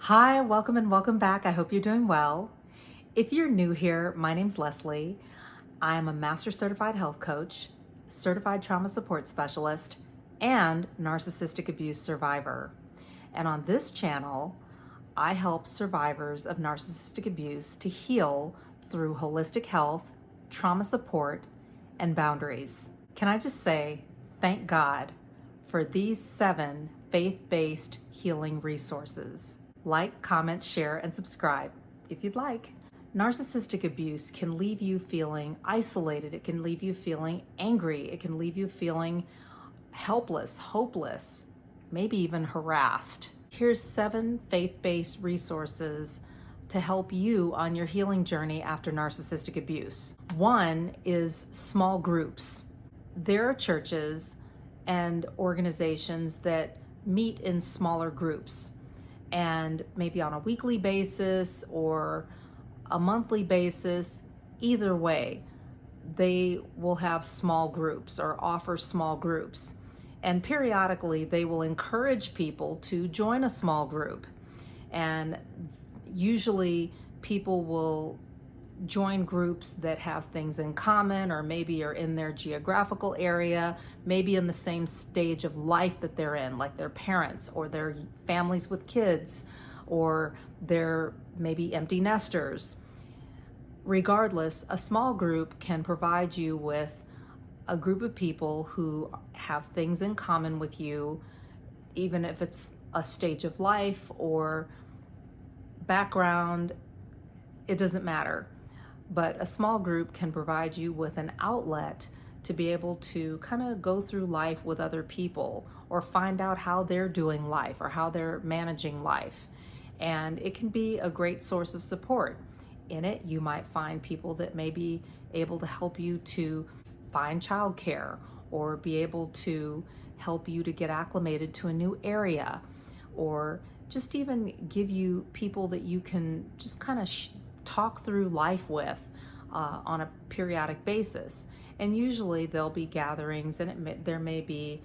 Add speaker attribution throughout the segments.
Speaker 1: Hi, welcome and welcome back. I hope you're doing well. If you're new here, my name's Lesley. I am a Master Certified Health Coach, Certified Trauma Support Specialist, and Narcissistic Abuse Survivor. And on this channel, I help survivors of narcissistic abuse to heal through holistic health, trauma support, and boundaries. Can I just say, thank God for these 7 faith-based healing resources. Like, comment, share, and subscribe if you'd like. Narcissistic abuse can leave you feeling isolated. It can leave you feeling angry. It can leave you feeling helpless, hopeless, maybe even harassed. Here's 7 faith-based resources to help you on your healing journey after narcissistic abuse. One is small groups. There are churches and organizations that meet in smaller groups, and maybe on a weekly basis or a monthly basis. Either way, they will have small groups or offer small groups. And periodically, they will encourage people to join a small group. And usually, people will join groups that have things in common, or maybe are in their geographical area, maybe in the same stage of life that they're in, like their parents or their families with kids, or they're maybe empty nesters. Regardless, a small group can provide you with a group of people who have things in common with you, even if it's a stage of life or background, it doesn't matter. But a small group can provide you with an outlet to be able to kind of go through life with other people, or find out how they're doing life or how they're managing life. And it can be a great source of support. In it, you might find people that may be able to help you to find childcare, or be able to help you to get acclimated to a new area, or just even give you people that you can just kind of talk through life with on a periodic basis. And usually there'll be gatherings, and there may be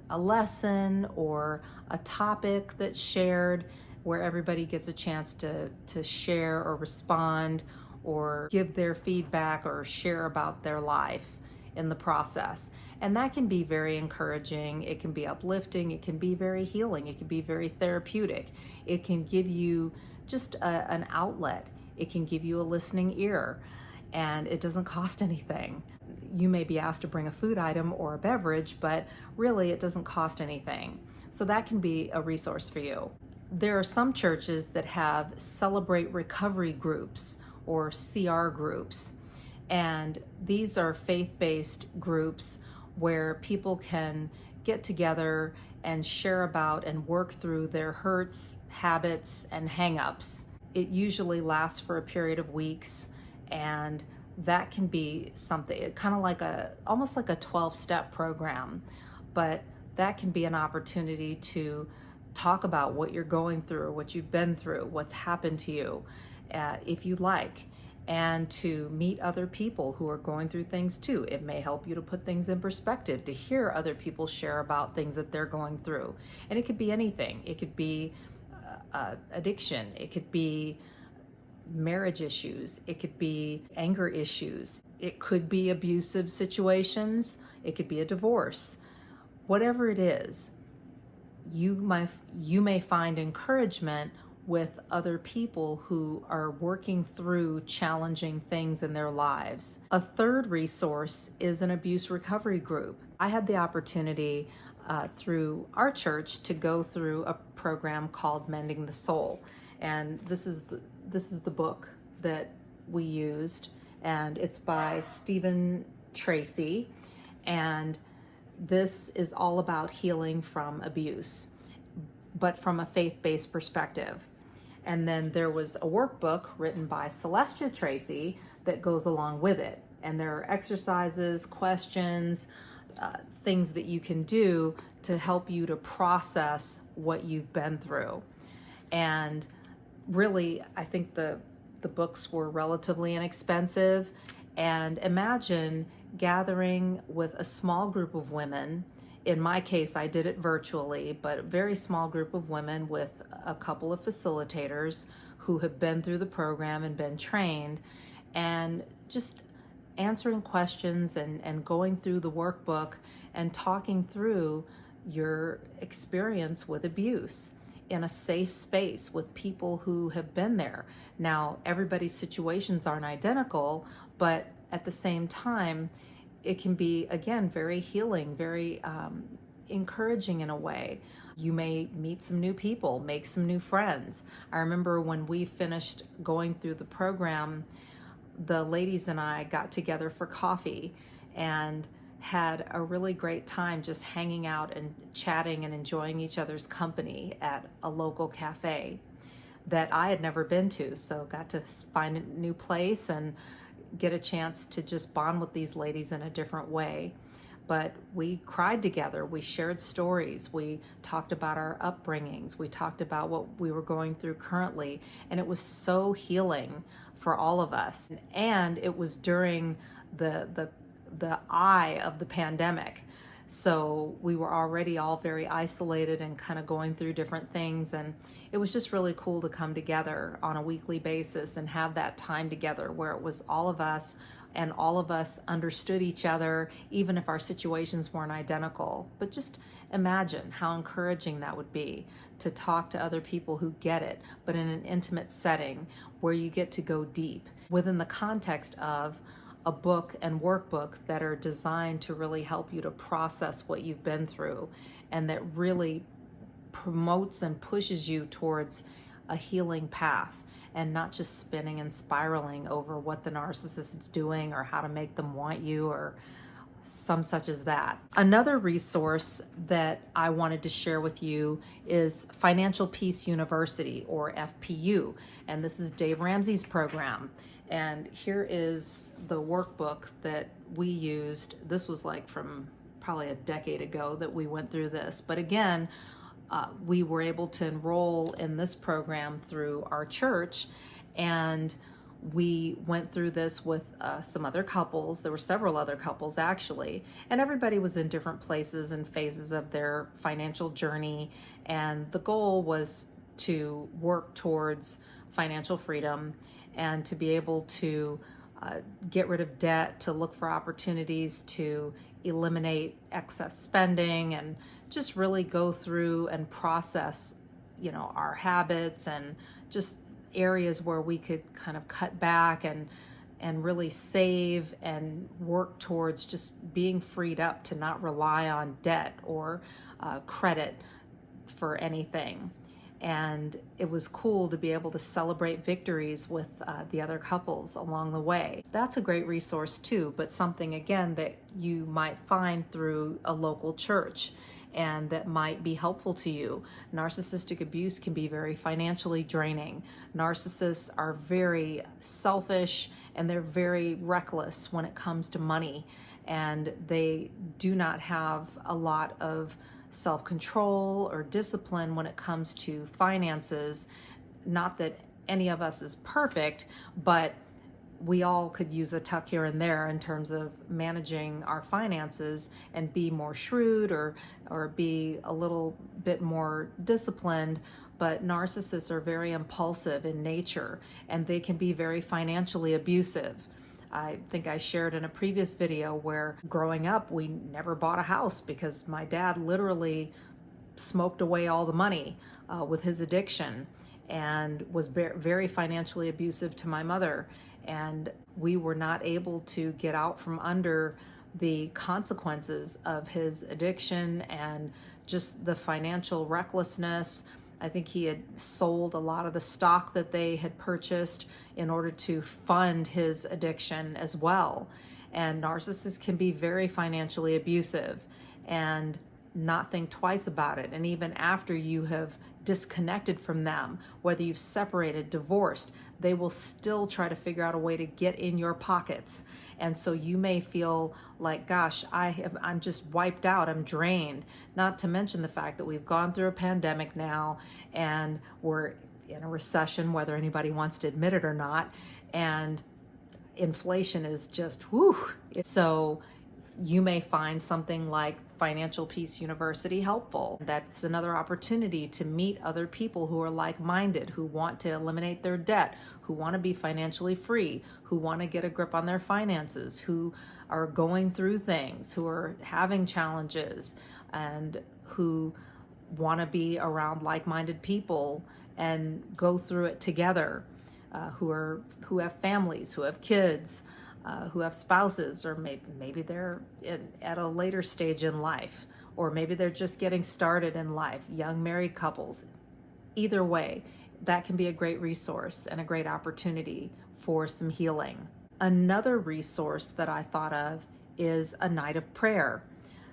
Speaker 1: a lesson or a topic that's shared where everybody gets a chance to share or respond or give their feedback or share about their life in the process. And that can be very encouraging. It can be uplifting. It can be very healing. It can be very therapeutic. It can give you just an outlet. It can give you a listening ear, and it doesn't cost anything. You may be asked to bring a food item or a beverage, but really it doesn't cost anything. So that can be a resource for you. There are some churches that have Celebrate Recovery groups, or CR groups. And these are faith-based groups where people can get together and share about and work through their hurts, habits, and hang-ups. It usually lasts for a period of weeks, and that can be something kind of like almost like a 12-step program, but that can be an opportunity to talk about what you're going through, what you've been through, what's happened to you, if you like, and to meet other people who are going through things too. It may help you to put things in perspective, to hear other people share about things that they're going through. And it could be anything. It could be addiction. It could be marriage issues. It could be anger issues. It could be abusive situations. It could be a divorce. Whatever it is, you may find encouragement with other people who are working through challenging things in their lives. A third resource is an abuse recovery group. I had the opportunity through our church to go through a program called Mending the Soul, and this is the book that we used, and it's by Stephen Tracy, and this is all about healing from abuse, but from a faith-based perspective. And then there was a workbook written by Celestia Tracy that goes along with it. And there are exercises, questions, things that you can do to help you to process what you've been through. And really, I think the books were relatively inexpensive. And imagine gathering with a small group of women In my case, I did it virtually, but a very small group of women with a couple of facilitators who have been through the program and been trained, and just answering questions and going through the workbook and talking through your experience with abuse in a safe space with people who have been there. Now, everybody's situations aren't identical, but at the same time, it can be, again, very healing, very encouraging in a way. You may meet some new people, make some new friends. I remember when we finished going through the program, the ladies and I got together for coffee and had a really great time just hanging out and chatting and enjoying each other's company at a local cafe that I had never been to. So got to find a new place and get a chance to just bond with these ladies in a different way. But we cried together, we shared stories, we talked about our upbringings, we talked about what we were going through currently, and it was so healing for all of us. And it was during the eye of the pandemic. So we were already all very isolated and kind of going through different things. And it was just really cool to come together on a weekly basis and have that time together where it was all of us and all of us understood each other, even if our situations weren't identical. But just imagine how encouraging that would be to talk to other people who get it, but in an intimate setting where you get to go deep within the context of a book and workbook that are designed to really help you to process what you've been through, and that really promotes and pushes you towards a healing path and not just spinning and spiraling over what the narcissist is doing or how to make them want you or some such as that. Another resource that I wanted to share with you is Financial Peace University, or FPU, and this is Dave Ramsey's program. And here is the workbook that we used. This was like from probably a decade ago that we went through this. But again, we were able to enroll in this program through our church, and we went through this with some other couples. There were several other couples actually, and everybody was in different places and phases of their financial journey. And the goal was to work towards financial freedom and to be able to get rid of debt, to look for opportunities to eliminate excess spending, and just really go through and process, our habits and just areas where we could kind of cut back and really save and work towards just being freed up to not rely on debt or credit for anything. And it was cool to be able to celebrate victories with the other couples along the way. That's a great resource too, but something again that you might find through a local church and that might be helpful to you. Narcissistic abuse can be very financially draining. Narcissists are very selfish and they're very reckless when it comes to money, and they do not have a lot of self-control or discipline when it comes to finances. Not that any of us is perfect, but we all could use a tuck here and there in terms of managing our finances and be more shrewd or be a little bit more disciplined. But narcissists are very impulsive in nature, and they can be very financially abusive. I think I shared in a previous video where growing up, we never bought a house because my dad literally smoked away all the money with his addiction and was very financially abusive to my mother. And we were not able to get out from under the consequences of his addiction and just the financial recklessness. I think he had sold a lot of the stock that they had purchased in order to fund his addiction as well. And narcissists can be very financially abusive and not think twice about it. And even after you have disconnected from them, whether you've separated, divorced, they will still try to figure out a way to get in your pockets. And so you may feel like, gosh, I'm just wiped out, I'm drained. Not to mention the fact that we've gone through a pandemic now and we're in a recession, whether anybody wants to admit it or not. And inflation is just, whew. So you may find something like Financial Peace University helpful. That's another opportunity to meet other people who are like-minded, who want to eliminate their debt, who want to be financially free, who want to get a grip on their finances, who are going through things, who are having challenges, and who want to be around like-minded people and go through it together, who have families, who have kids, who have spouses, or maybe they're at a later stage in life, or maybe they're just getting started in life, young married couples. Either way, that can be a great resource and a great opportunity for some healing. Another resource that I thought of is a night of prayer.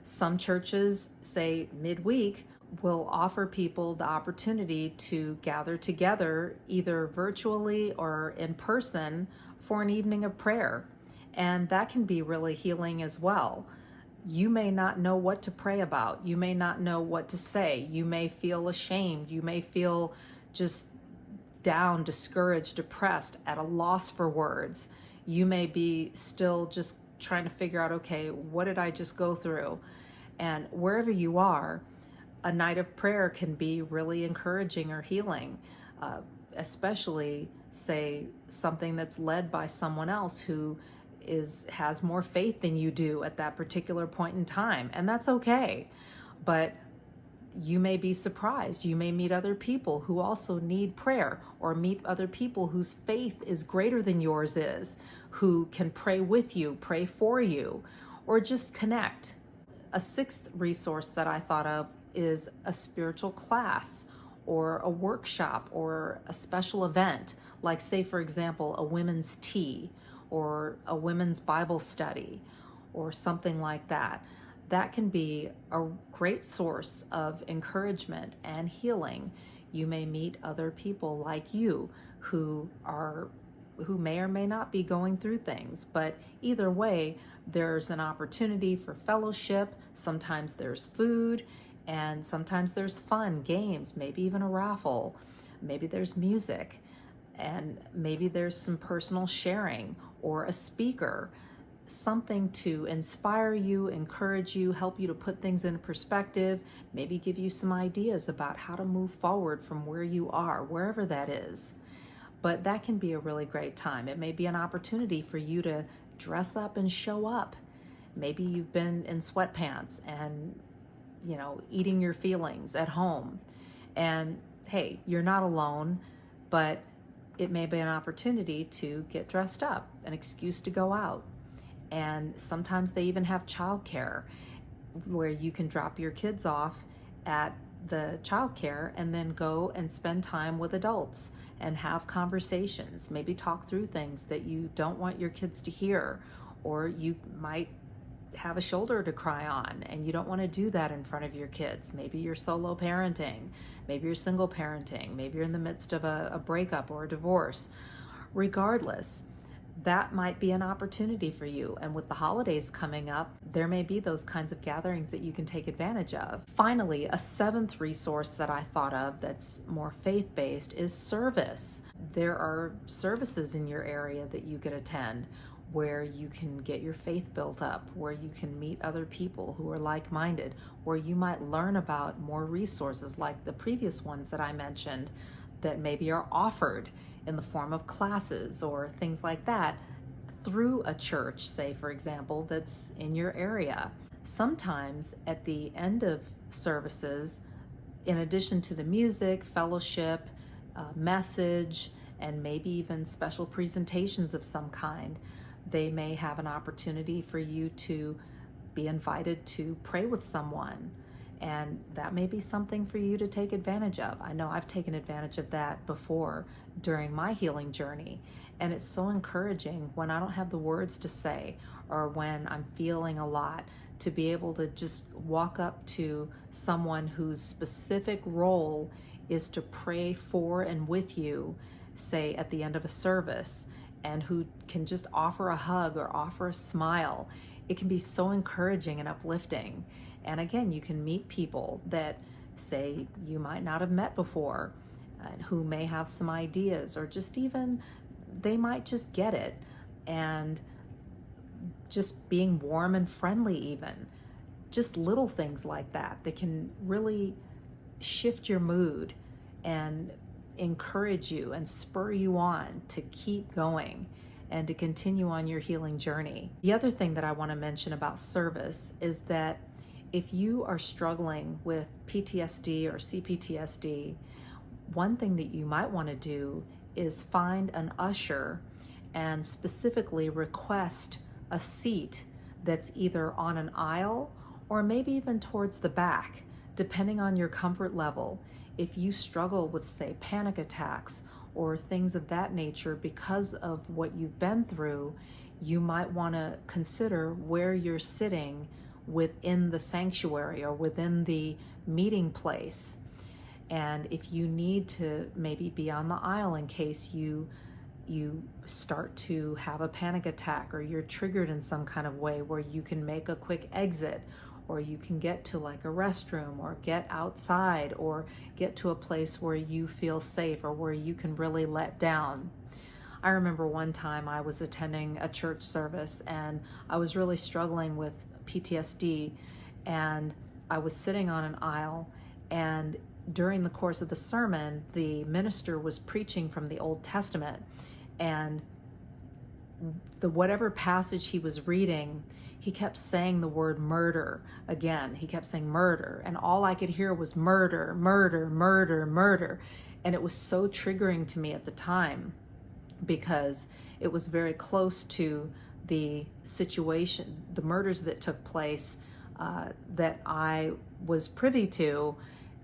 Speaker 1: Some churches, say midweek, will offer people the opportunity to gather together either virtually or in person for an evening of prayer. And that can be really healing as well. You may not know what to pray about. You may not know what to say. You may feel ashamed. You may feel just down, discouraged, depressed, at a loss for words. You may be still just trying to figure out, okay, what did I just go through? And wherever you are, a night of prayer can be really encouraging or healing, especially, say, something that's led by someone else who has more faith than you do at that particular point in time. And that's okay. But you may be surprised. You may meet other people who also need prayer, or meet other people whose faith is greater than yours is, who can pray with you, pray for you, or just connect. A sixth resource that I thought of is a spiritual class or a workshop or a special event, like, say, for example, a women's tea or a women's Bible study or something like that. That can be a great source of encouragement and healing. You may meet other people like you who may or may not be going through things, but either way, there's an opportunity for fellowship. Sometimes there's food, and sometimes there's fun, games, maybe even a raffle. Maybe there's music, and maybe there's some personal sharing or a speaker, something to inspire you, encourage you, help you to put things in perspective, maybe give you some ideas about how to move forward from where you are, wherever that is. But that can be a really great time. It may be an opportunity for you to dress up and show up. Maybe you've been in sweatpants and, eating your feelings at home. And hey, you're not alone, but it may be an opportunity to get dressed up, an excuse to go out. And sometimes they even have childcare where you can drop your kids off at the childcare and then go and spend time with adults and have conversations, maybe talk through things that you don't want your kids to hear, or you might have a shoulder to cry on and you don't want to do that in front of your kids. Maybe you're solo parenting, maybe you're single parenting, maybe you're in the midst of a breakup or a divorce. Regardless, that might be an opportunity for you. And with the holidays coming up, there may be those kinds of gatherings that you can take advantage of. Finally, a seventh resource that I thought of that's more faith-based is service. There are services in your area that you could attend where you can get your faith built up, where you can meet other people who are like-minded, where you might learn about more resources like the previous ones that I mentioned that maybe are offered in the form of classes or things like that through a church, say, for example, that's in your area. Sometimes at the end of services, in addition to the music, fellowship, message, and maybe even special presentations of some kind, they may have an opportunity for you to be invited to pray with someone. And that may be something for you to take advantage of. I know I've taken advantage of that before during my healing journey. And it's so encouraging when I don't have the words to say or when I'm feeling a lot, to be able to just walk up to someone whose specific role is to pray for and with you, say at the end of a service, and who can just offer a hug or offer a smile. It can be so encouraging and uplifting. And again, you can meet people that, say, you might not have met before, who may have some ideas, or just even they might just get it. And just being warm and friendly even just little things like that that can really shift your mood and encourage you and spur you on to keep going and to continue on your healing journey. The other thing that I want to mention about service is that if you are struggling with PTSD or CPTSD, one thing that you might want to do is find an usher and specifically request a seat that's either on an aisle or maybe even towards the back, depending on your comfort level. If you struggle with, say, panic attacks or things of that nature because of what you've been through, you might want to consider where you're sitting within the sanctuary or within the meeting place. And if you need to maybe be on the aisle in case you start to have a panic attack or you're triggered in some kind of way where you can make a quick exit, or you can get to like a restroom or get outside or get to a place where you feel safe or where you can really let down. I remember one time I was attending a church service and I was really struggling with PTSD, and I was sitting on an aisle, and during the course of the sermon, the minister was preaching from the Old Testament, and whatever passage he was reading, he kept saying the word murder again. He kept saying murder, and all I could hear was murder, murder, murder, murder. And it was so triggering to me at the time because it was very close to the situation, the murders that took place that I was privy to,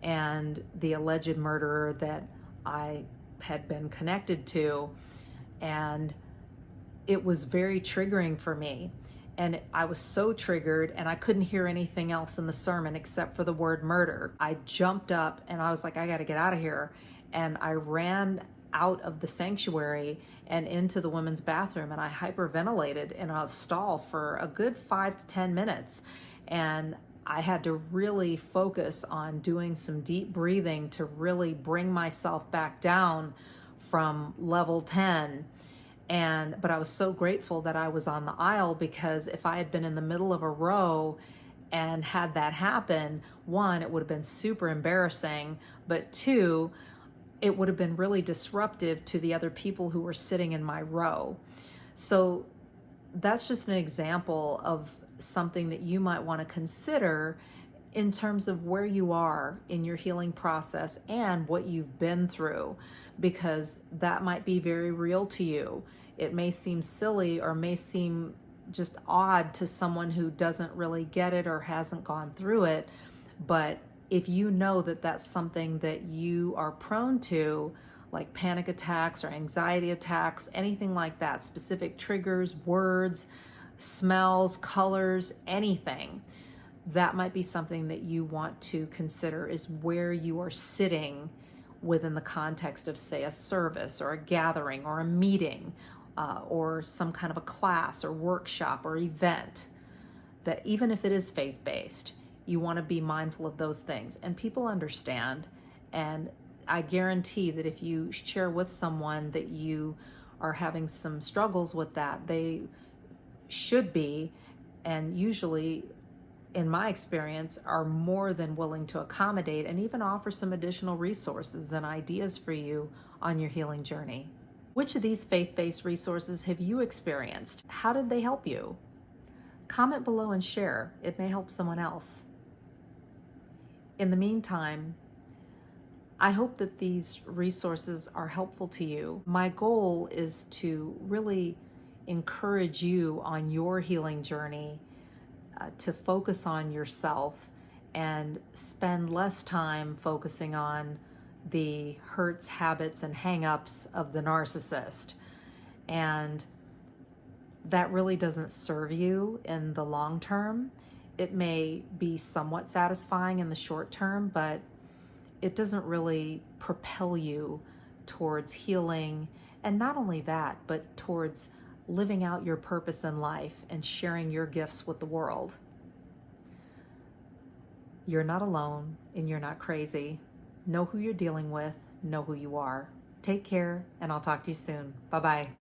Speaker 1: and the alleged murderer that I had been connected to. And it was very triggering for me. And I was so triggered, and I couldn't hear anything else in the sermon except for the word murder. I jumped up and I was like, I got to get out of here. And I ran out of the sanctuary and into the women's bathroom, and I hyperventilated in a stall for a good 5 to 10 minutes. And I had to really focus on doing some deep breathing to really bring myself back down from level 10. But I was so grateful that I was on the aisle, because if I had been in the middle of a row and had that happen, one, it would have been super embarrassing, but two, it would have been really disruptive to the other people who were sitting in my row. So that's just an example of something that you might want to consider in terms of where you are in your healing process and what you've been through, because that might be very real to you. It may seem silly or may seem just odd to someone who doesn't really get it or hasn't gone through it. But if you know that that's something that you are prone to, like panic attacks or anxiety attacks, anything like that, specific triggers, words, smells, colors, anything, that might be something that you want to consider is where you are sitting within the context of, say, a service or a gathering or a meeting or some kind of a class or workshop or event. That even if it is faith-based, you want to be mindful of those things. And people understand. And I guarantee that if you share with someone that you are having some struggles with that, they should be, and usually, in my experience, are more than willing to accommodate and even offer some additional resources and ideas for you on your healing journey. Which of these faith-based resources have you experienced? How did they help you? Comment below and share. It may help someone else. In the meantime, I hope that these resources are helpful to you. My goal is to really encourage you on your healing journey to focus on yourself and spend less time focusing on the hurts, habits, and hang-ups of the narcissist. And that really doesn't serve you in the long term. It may be somewhat satisfying in the short term, but it doesn't really propel you towards healing. And not only that, but towards living out your purpose in life and sharing your gifts with the world. You're not alone and you're not crazy. Know who you're dealing with, know who you are. Take care, and I'll talk to you soon. Bye-bye.